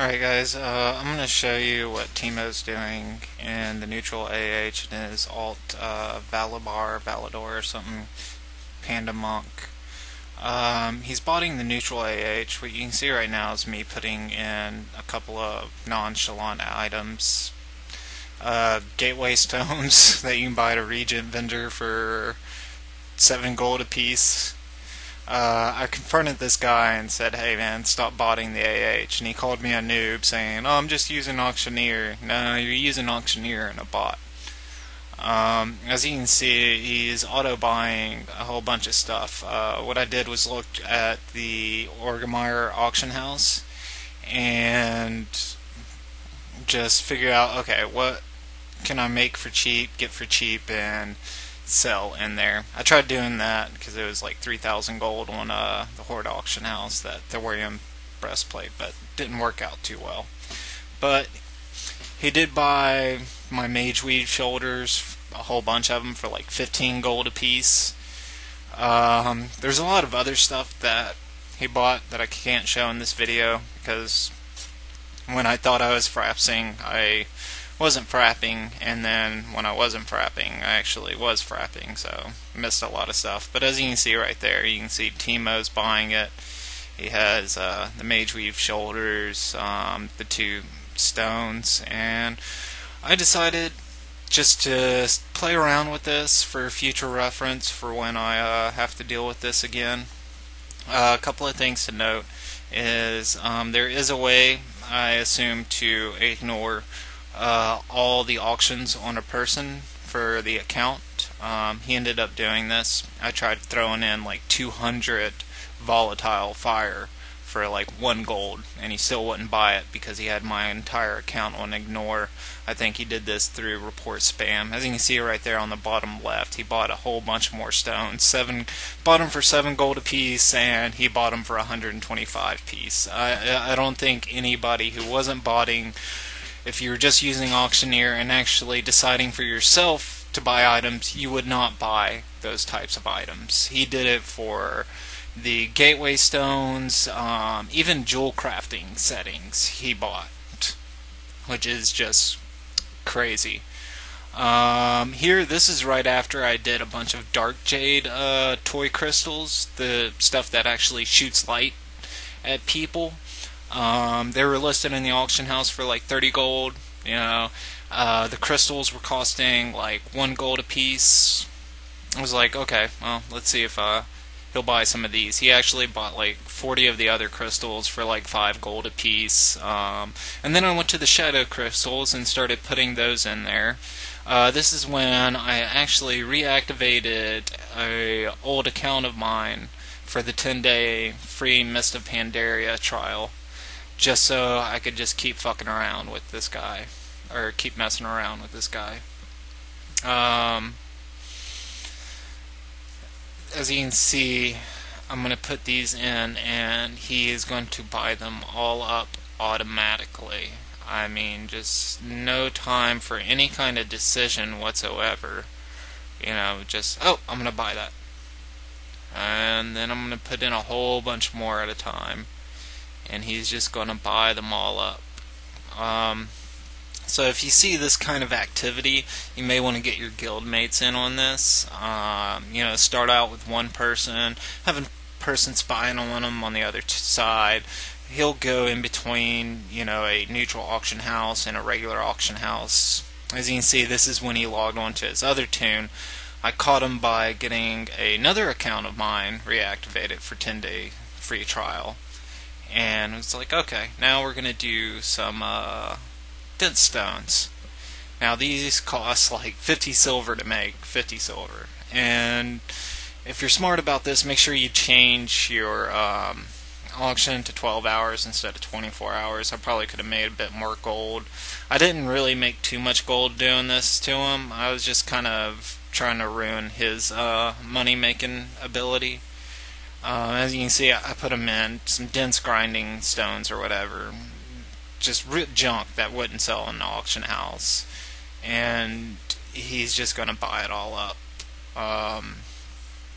Alright guys, I'm going to show you what Timo's doing in the neutral AH and his alt Valador or something, Panda Monk. He's botting the neutral AH. What you can see right now is me putting in a couple of nonchalant items. Gateway stones that you can buy at a Regent vendor for 7 gold a piece. I confronted this guy and said, "Hey man, stop botting the AH," and he called me a noob, saying, "Oh, I'm just using Auctioneer." No, you're using Auctioneer and a bot. As you can see, he's auto-buying a whole bunch of stuff. What I did was look at the Orgemeyer auction house and just figure out, okay, what can I make for cheap, get for cheap, and sell in there. I tried doing that because it was like 3,000 gold on the Horde auction house, that Thorium breastplate, but didn't work out too well. But he did buy my Mage Weave shoulders, a whole bunch of them for like 15 gold a piece. There's a lot of other stuff that he bought that I can't show in this video because when I thought I was frapsing, I wasn't frapping, and then when I wasn't frapping, I actually was frapping, so missed a lot of stuff. But as you can see right there, you can see Timo's buying it. He has the Mage Weave shoulders, the 2 stones, and I decided just to play around with this for future reference for when I have to deal with this again. A couple of things to note is there is a way, I assume, to ignore all the auctions on a person for the account. He ended up doing this. I tried throwing in like 200 volatile fire for like 1 gold, and he still wouldn't buy it because he had my entire account on ignore. I think he did this through report spam. As you can see right there on the bottom left, he bought a whole bunch more stones. Bought them for 7 gold a piece, and he bought them for 125 piece. I don't think anybody who wasn't botting, if you were just using Auctioneer and actually deciding for yourself to buy items, you would not buy those types of items. He did it for the gateway stones, even jewel crafting settings he bought, which is just crazy. Here, this is right after I did a bunch of dark jade toy crystals, the stuff that actually shoots light at people. They were listed in the auction house for like 30 gold. The crystals were costing like 1 gold a piece. I was like, okay, well, let's see if he'll buy some of these. He actually bought like 40 of the other crystals for like 5 gold a piece. And then I went to the shadow crystals and started putting those in there. This is when I actually reactivated a old account of mine for the 10-day free Mist of Pandaria trial, just so I could just keep fucking around with this guy, or keep messing around with this guy. As you can see, I'm going to put these in, and he is going to buy them all up automatically. I mean, just no time for any kind of decision whatsoever. Just, oh, I'm going to buy that. And then I'm going to put in a whole bunch more at a time, and he's just going to buy them all up. So if you see this kind of activity, you may want to get your guild mates in on this. Start out with one person, have a person spying on him on the other side. He'll go in between, a neutral auction house and a regular auction house. As you can see, this is when he logged onto his other tune. I caught him by getting another account of mine reactivated for 10-day free trial. And it's like, okay, now we're going to do some dent stones. Now these cost like 50 silver to make, 50 silver. And if you're smart about this, make sure you change your auction to 12 hours instead of 24 hours. I probably could have made a bit more gold. I didn't really make too much gold doing this to him. I was just kind of trying to ruin his money-making ability. As you can see, I put him in some dense grinding stones or whatever. Just junk that wouldn't sell in the auction house. And he's just going to buy it all up.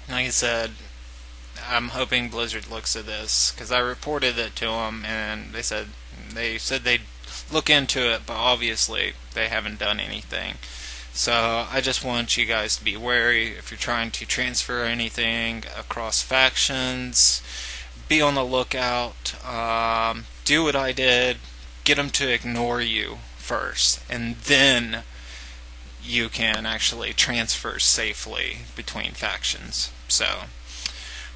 Like I said, I'm hoping Blizzard looks at this, because I reported it to them, and they said They said they'd look into it, but obviously they haven't done anything. So I just want you guys to be wary if you're trying to transfer anything across factions. Be on the lookout. Do what I did. Get them to ignore you first, and then you can actually transfer safely between factions. So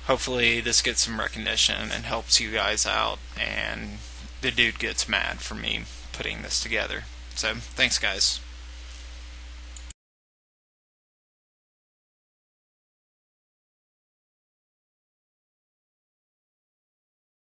hopefully this gets some recognition and helps you guys out, and the dude gets mad for me putting this together. So thanks, guys.